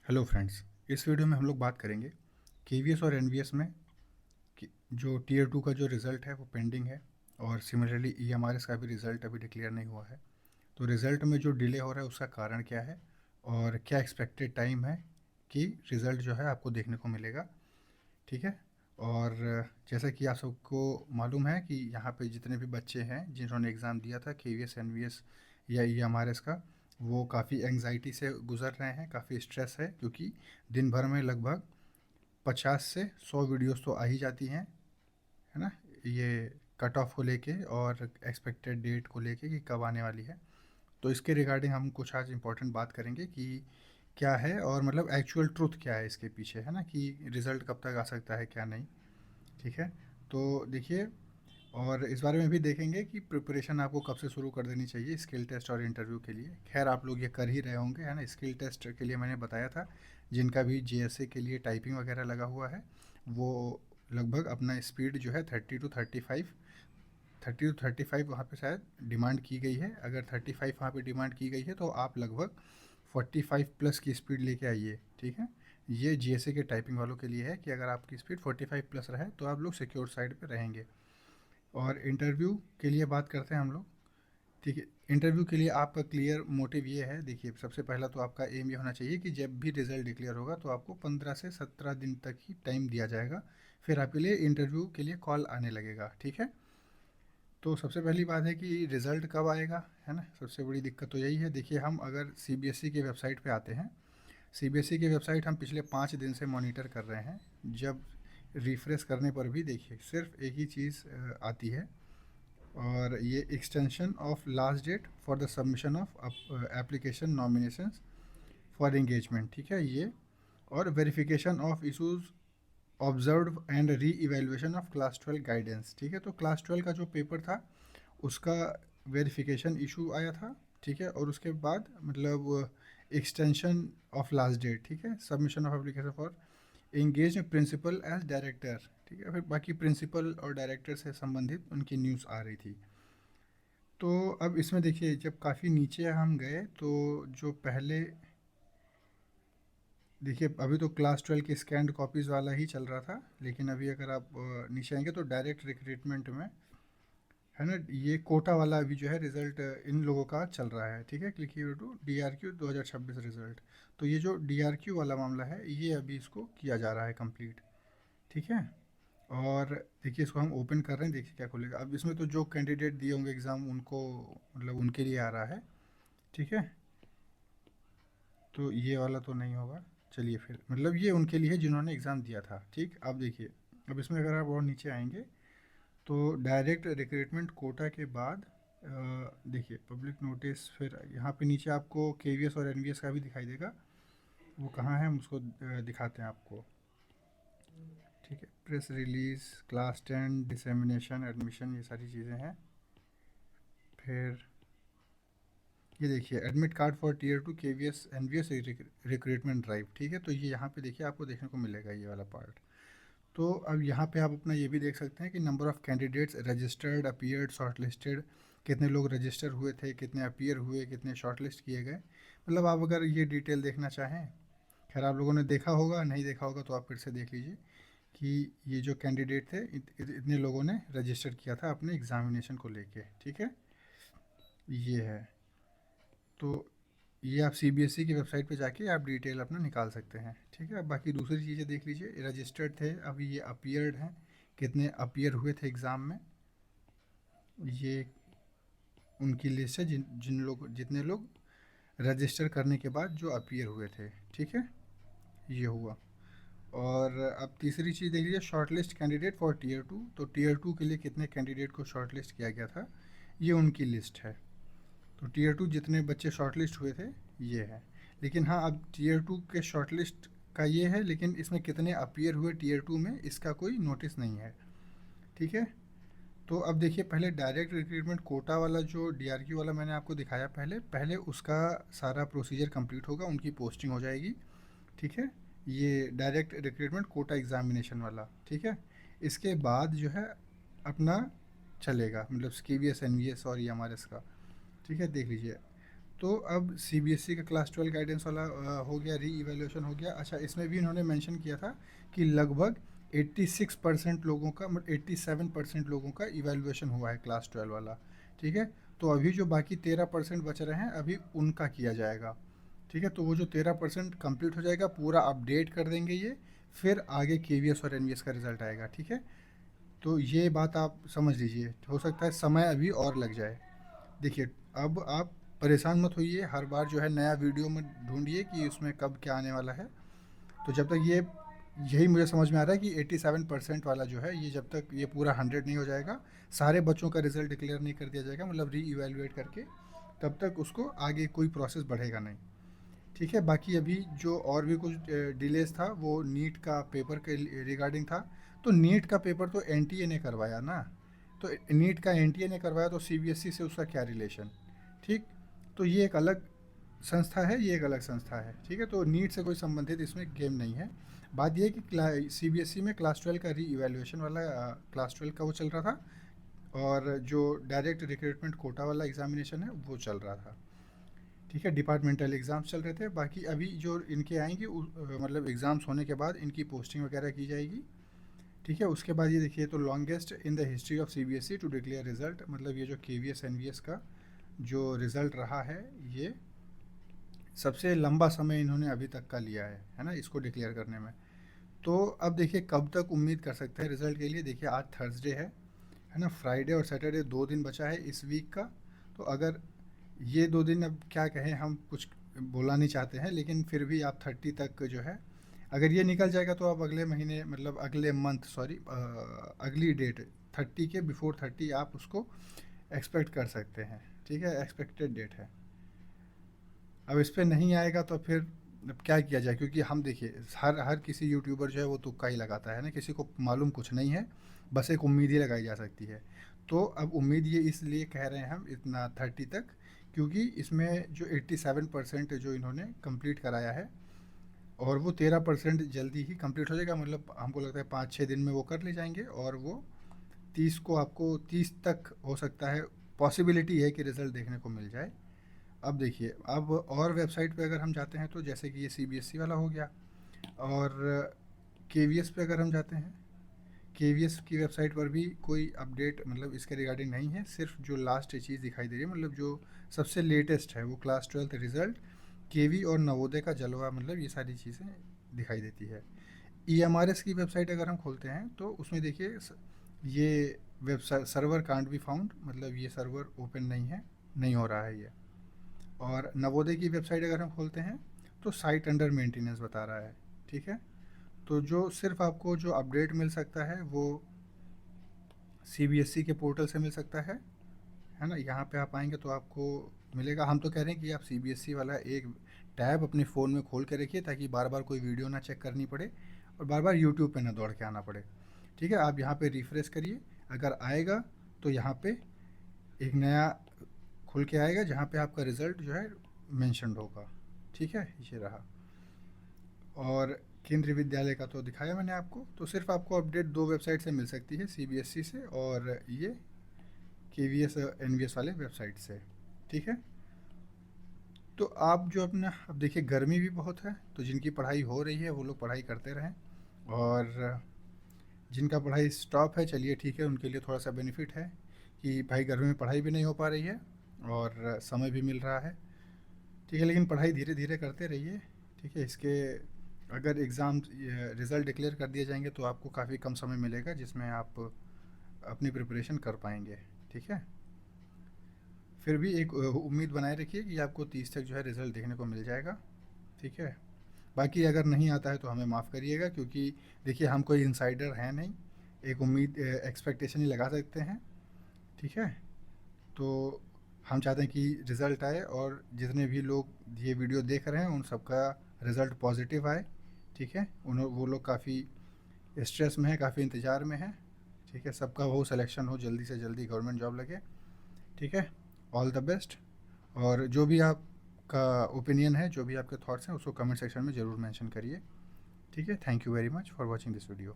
Hello friends. इस video में हम लोग बात करेंगे केवीएस और एनवीएस में कि जो टीयर टू का जो रिज़ल्ट है वो पेंडिंग है, और सिमिलरली ईएमआरएस का भी रिज़ल्ट अभी डिक्लेयर नहीं हुआ है। तो रिज़ल्ट में जो डिले हो रहा है उसका कारण क्या है और क्या एक्सपेक्टेड टाइम है कि रिज़ल्ट जो है आपको देखने को मिलेगा। ठीक है। और जैसा कि आप सबको मालूम है कि यहाँ पे जितने भी बच्चे हैं जिन्होंने एग्ज़ाम दिया था केवीएस एनवीएस या ईएमआरएस का, वो काफ़ी एंग्जाइटी से गुज़र रहे हैं, काफ़ी स्ट्रेस है, क्योंकि दिन भर में लगभग 50 से 100 वीडियोस तो आ ही जाती हैं, है ना, ये कट ऑफ को लेके और एक्सपेक्टेड डेट को लेके कि कब आने वाली है। तो इसके रिगार्डिंग हम कुछ आज इम्पोर्टेंट बात करेंगे कि क्या है और मतलब एक्चुअल ट्रुथ क्या है इसके पीछे, है ना, कि रिज़ल्ट कब तक आ सकता है क्या नहीं। ठीक है। तो देखिए, और इस बारे में भी देखेंगे कि प्रिपरेशन आपको कब से शुरू कर देनी चाहिए स्किल टेस्ट और इंटरव्यू के लिए। खैर आप लोग ये कर ही रहे होंगे, है ना। स्किल टेस्ट के लिए मैंने बताया था, जिनका भी जेएसए के लिए टाइपिंग वगैरह लगा हुआ है वो लगभग अपना स्पीड जो है 30 to 35 वहाँ पे शायद डिमांड की गई है। अगर 35 वहाँ पे डिमांड की गई है तो आप लगभग 45 प्लस की स्पीड लेके आइए। ठीक है। ये जीएसए के टाइपिंग वालों के लिए है कि अगर आपकी स्पीड 45 प्लस रहे तो आप लोग सिक्योर साइड पे रहेंगे। और इंटरव्यू के लिए बात करते हैं हम लोग। ठीक है। इंटरव्यू के लिए आपका क्लियर मोटिव ये है, देखिए सबसे पहला तो आपका एम ये होना चाहिए कि जब भी रिज़ल्ट डिक्लेयर होगा तो आपको 15 से 17 दिन तक ही टाइम दिया जाएगा, फिर आपके लिए इंटरव्यू के लिए कॉल आने लगेगा। ठीक है। तो सबसे पहली बात है कि रिज़ल्ट कब आएगा, है ना। सबसे बड़ी दिक्कत तो यही है। देखिए हम अगर सीबीएसई के वेबसाइट पे आते हैं, सीबीएसई की वेबसाइट हम पिछले 5 दिन से मॉनिटर कर रहे हैं। जब रिफ़्रेश करने पर भी देखिए सिर्फ एक ही चीज़ आती है, और ये extension of last date for the submission of application nominations for engagement. ठीक है ये, और verification of issues observe and reevaluation of class 12 guidance. ठीक है। तो क्लास 12 का जो पेपर था उसका वेरिफिकेशन इशू आया था। ठीक है। और उसके बाद मतलब एक्सटेंशन ऑफ लास्ट डेट, ठीक है, submission of application for engage principal as director. ठीक है। फिर बाकी प्रिंसिपल और डायरेक्टर से संबंधित उनकी न्यूज़ आ रही थी। तो अब इसमें देखिए जब काफ़ी नीचे हम गए तो जो पहले, देखिए अभी तो क्लास 12 की स्कैंड कॉपीज़ वाला ही चल रहा था, लेकिन अभी अगर आप नीचे आएंगे तो डायरेक्ट रिक्रूटमेंट में, है ना, ये कोटा वाला अभी जो है रिज़ल्ट इन लोगों का चल रहा है। ठीक है। Click here to DRQ 2026 result. तो ये जो DRQ वाला मामला है ये अभी इसको किया जा रहा है कंप्लीट। ठीक है। और देखिए इसको हम ओपन कर रहे हैं, देखिए क्या खुलेगा। अब इसमें तो जो कैंडिडेट दिए होंगे एग्ज़ाम उनको, मतलब उनके लिए आ रहा है। ठीक है। तो ये वाला तो नहीं होगा। चलिए फिर, मतलब ये उनके लिए जिन्होंने एग्ज़ाम दिया था। ठीक। अब देखिए, अब इसमें अगर आप और नीचे आएंगे तो डायरेक्ट रिक्रूटमेंट कोटा के बाद देखिए पब्लिक नोटिस, फिर यहाँ पे नीचे आपको केवीएस और एनवीएस का भी दिखाई देगा। वो कहाँ है हम उसको दिखाते हैं आपको। ठीक है। Press release, class 10 dissemination admission, ये सारी चीज़ें हैं। फिर ये देखिए admit card for tier two KVS NVS recruitment drive. ठीक है। तो ये यहाँ पे देखिए आपको देखने को मिलेगा ये वाला पार्ट। तो अब यहाँ पे आप अपना ये भी देख सकते हैं कि number of candidates registered, appeared, shortlisted, कितने लोग रजिस्टर हुए थे, कितने अपीयर हुए, कितने शॉर्टलिस्ट किए गए। मतलब आप अगर ये डिटेल देखना चाहें, खैर आप लोगों ने देखा होगा, नहीं देखा होगा तो आप फिर से देख लीजिए कि ये जो कैंडिडेट थे इतने लोगों ने रजिस्टर किया था अपने एग्ज़ामिनेशन को लेके। ठीक है। ये है। तो ये आप सीबीएसई की वेबसाइट पे जाके आप डिटेल अपना निकाल सकते हैं। ठीक है। अब बाकी दूसरी चीज़ें देख लीजिए, रजिस्टर्ड थे, अभी ये अपीयर्ड हैं, कितने अपीयर हुए थे एग्ज़ाम में। ये उनकी लिस्ट है जिन जिन लोग जितने लोग रजिस्टर करने के बाद जो अपीयर हुए थे। ठीक है। ये हुआ। और अब तीसरी चीज़ देख लीजिए, shortlist candidate for tier two. तो टीयर टू के लिए कितने कैंडिडेट को शॉर्ट लिस्ट किया गया था, ये उनकी लिस्ट है। तो टीयर टू जितने बच्चे शॉर्टलिस्ट हुए थे ये है। लेकिन हाँ, अब टीयर टू के शॉर्टलिस्ट का ये है, लेकिन इसमें कितने अपीयर हुए टीयर टू में इसका कोई नोटिस नहीं है। ठीक है। तो अब देखिए पहले डायरेक्ट रिक्रूटमेंट कोटा वाला जो डीआरक्यू वाला मैंने आपको दिखाया, पहले पहले उसका सारा प्रोसीजर कंप्लीट होगा, उनकी पोस्टिंग हो जाएगी। ठीक है। ये डायरेक्ट रिक्रूटमेंट कोटा एग्जामिनेशन वाला। ठीक है। इसके बाद जो है अपना चलेगा, मतलब केवीएस एनवीएस और ईएमआरएस का। ठीक है। देख लीजिए तो अब सीबीएसई का क्लास 12 गाइडेंस वाला हो गया, री इवैल्यूएशन हो गया। अच्छा, इसमें भी इन्होंने मेंशन किया था कि लगभग 86% लोगों का, मतलब 87% लोगों का इवैल्यूएशन हुआ है क्लास 12 वाला। ठीक है, तो अभी जो बाकी 13% बच रहे हैं अभी उनका किया जाएगा। ठीक है, तो वो जो 13% कंप्लीट हो जाएगा, पूरा अपडेट कर देंगे ये, फिर आगे केवीएस और एनवीएस का रिजल्ट आएगा। ठीक है, तो ये बात आप समझ लीजिए, हो सकता है समय अभी और लग जाए। देखिए, अब आप परेशान मत होइए, हर बार जो है नया वीडियो में ढूंढिए कि उसमें कब क्या आने वाला है। तो जब तक ये, यही मुझे समझ में आ रहा है कि 87% वाला जो है, ये जब तक ये पूरा 100 नहीं हो जाएगा, सारे बच्चों का रिजल्ट डिक्लेयर नहीं कर दिया जाएगा, मतलब री इवेलुएट करके, तब तक उसको आगे कोई प्रोसेस बढ़ेगा नहीं। ठीक है, बाकी अभी जो और भी कुछ डिलेज था वो नीट का पेपर के रिगार्डिंग था। तो नीट का पेपर तो एनटीए ने करवाया ना, तो नीट का एनटीए ने करवाया, तो सीबीएसई से उसका क्या रिलेशन। ठीक, तो ये एक अलग संस्था है, ये एक अलग संस्था है। ठीक है, तो नीट से कोई संबंधित इसमें गेम नहीं है। बात ये है कि सीबीएसई में क्लास 12 का री इवेल्युएशन वाला क्लास 12 का वो चल रहा था, और जो डायरेक्ट रिक्रूटमेंट कोटा वाला एग्जामिनेशन है वो चल रहा था। ठीक है, डिपार्टमेंटल एग्ज़ाम्स चल रहे थे। बाकी अभी जो इनके आएंगे मतलब एग्ज़ाम्स होने के बाद इनकी पोस्टिंग वगैरह की जाएगी। ठीक है, उसके बाद ये देखिए, तो longest in the history of CBSE to declare result, मतलब ये जो केवीएस एनवीएस का जो रिज़ल्ट रहा है, ये सबसे लंबा समय इन्होंने अभी तक का लिया है ना, इसको डिक्लेयर करने में। तो अब देखिए कब तक उम्मीद कर सकते हैं रिज़ल्ट के लिए। देखिए, आज थर्सडे है ना, फ्राइडे और सैटरडे 2 दिन बचा है इस वीक का। तो अगर ये 2 दिन, अब क्या कहें, हम कुछ बोलना नहीं चाहते हैं, लेकिन फिर भी आप 30 तक जो है, अगर ये निकल जाएगा तो आप अगले महीने, मतलब अगले मंथ, सॉरी, अगली डेट 30 के बिफोर 30 आप उसको एक्सपेक्ट कर सकते हैं। ठीक है, एक्सपेक्टेड डेट है। अब इस पर नहीं आएगा तो फिर अब क्या किया जाए, क्योंकि हम देखिए, हर हर किसी यूट्यूबर जो है वो तुक्का ही लगाता है ना, किसी को मालूम कुछ नहीं है, बस एक उम्मीद ही लगाई जा सकती है। तो अब उम्मीद ये इसलिए कह रहे हैं हम इतना 30 तक, क्योंकि इसमें जो 87% जो इन्होंने कंप्लीट कराया है, और वो 13% जल्दी ही कंप्लीट हो जाएगा, मतलब हमको लगता है 5-6 दिन में वो कर ले जाएंगे, और वो 30 को, आपको 30 तक हो सकता है, पॉसिबिलिटी है कि रिज़ल्ट देखने को मिल जाए। अब देखिए, अब और वेबसाइट पे अगर हम जाते हैं, तो जैसे कि ये सीबीएसई वाला हो गया, और केवीएस पे अगर हम जाते हैं, केवीएस की वेबसाइट पर भी कोई अपडेट, मतलब इसके रिगार्डिंग नहीं है। सिर्फ जो लास्ट चीज़ दिखाई दे रही है, मतलब जो सबसे लेटेस्ट है, वो क्लास 12 रिज़ल्ट, केवी और नवोदय का जलवा, मतलब ये सारी चीज़ें दिखाई देती है। ईएमआरएस की वेबसाइट अगर हम खोलते हैं, तो उसमें देखिए, ये website server can't be found, मतलब ये सर्वर ओपन नहीं है, नहीं हो रहा है ये। और नवोदय की वेबसाइट अगर हम खोलते हैं, तो साइट अंडर मेंटेनेंस बता रहा है। ठीक है, तो जो सिर्फ आपको जो अपडेट मिल सकता है वो सीबीएसई के पोर्टल से मिल सकता है ना। यहाँ पे आप आएंगे तो आपको मिलेगा। हम तो कह रहे हैं कि आप सीबीएसई वाला एक टैब अपने फ़ोन में खोल के रखिए, ताकि बार बार कोई वीडियो ना चेक करनी पड़े, और बार बार यूट्यूब पे ना दौड़ के आना पड़े। ठीक है, आप यहाँ पे रिफ़्रेश करिए, अगर आएगा तो यहाँ पे एक नया खुल के आएगा, जहाँ पे आपका रिज़ल्ट जो है मेंशन्ड होगा। ठीक है, ये रहा। और केंद्रीय विद्यालय का तो दिखाया मैंने आपको। तो सिर्फ आपको अपडेट 2 वेबसाइट से मिल सकती है, सीबीएसई से और ये केवीएस एनवीएस वाले वेबसाइट से। ठीक है, तो आप जो अपना, अब देखिए गर्मी भी बहुत है, तो जिनकी पढ़ाई हो रही है वो लोग पढ़ाई करते रहें, और जिनका पढ़ाई स्टॉप है, चलिए ठीक है, उनके लिए थोड़ा सा बेनिफिट है कि भाई गर्मी में पढ़ाई भी नहीं हो पा रही है और समय भी मिल रहा है। ठीक है, लेकिन पढ़ाई धीरे धीरे करते रहिए। ठीक है, इसके अगर एग्ज़ाम रिज़ल्ट डिक्लेयर कर दिए जाएंगे तो आपको काफ़ी कम समय मिलेगा जिसमें आप अपनी प्रिपरेशन कर पाएंगे। ठीक है, फिर भी एक उम्मीद बनाए रखिए कि आपको 30 तक जो है रिज़ल्ट देखने को मिल जाएगा। ठीक है, बाकी अगर नहीं आता है तो हमें माफ़ करिएगा, क्योंकि देखिए हम कोई इंसाइडर हैं नहीं, एक उम्मीद एक्सपेक्टेशन ही लगा सकते हैं। ठीक है, तो हम चाहते हैं कि रिज़ल्ट आए, और जितने भी लोग ये वीडियो देख रहे हैं उन सबका रिज़ल्ट पॉजिटिव आए। ठीक है, उन वो लोग काफ़ी स्ट्रेस में है, काफ़ी इंतज़ार में है। ठीक है, सबका वो सिलेक्शन हो, जल्दी से जल्दी गवर्नमेंट जॉब लगे। ठीक है, ऑल द बेस्ट। और जो भी आपका ओपिनियन है, जो भी आपके थॉट्स हैं, उसको कमेंट सेक्शन में ज़रूर मेंशन करिए। ठीक है, thank you very much for watching this video.